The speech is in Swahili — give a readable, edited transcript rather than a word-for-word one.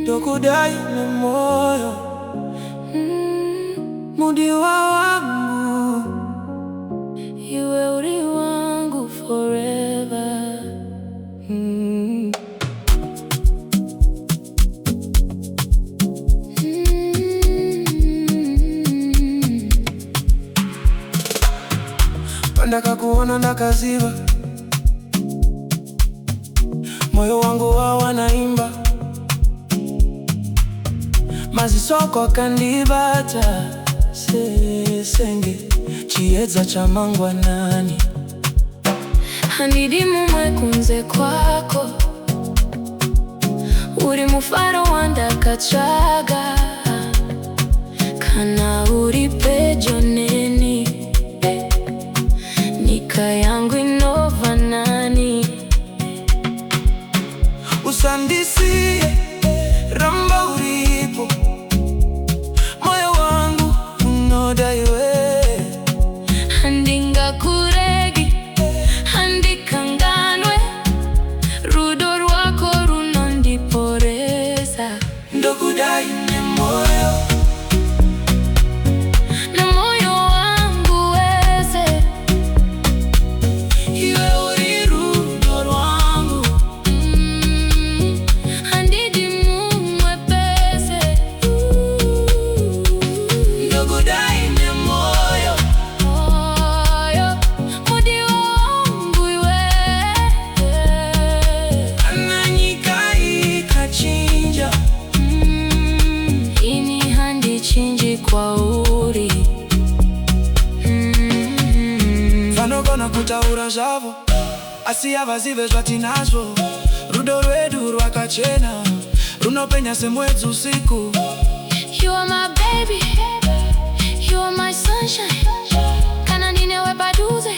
Ndokudai Nemoyo, mudiwa wangu, iwe uri wangu forever. Ndaka kuona ndakaziba, moyo wangu wanaimba, mazisoko kandibata sesenge chiedza chamangwanani. Handidi mumwe kunze kwako, uri mufaro wandakatsvaga, kana uri pedyo neni, nyika yangu inobva nani. Usandisiye ramba uripo, moyo wangu unoda iwe. Handingakuregi, handikanganwe, rudo rwako runondiporesa. Ndokudai Nemoyo, na moyo wangu wese, iwe uri rudo rwangu. handidi mumwe pese. Ndokudai Nemoyo, Oyo, mudiwa wangu iwe. ananyika ikachinja, Ini handichinji kwa uri. vanogona kutaura zvavo asi havazive zvatinazvo. Rudo rwedu rwakachena, runopenya semwedzi usiku. You are my baby, you are my sunshine. Kana ndinewe padhuze,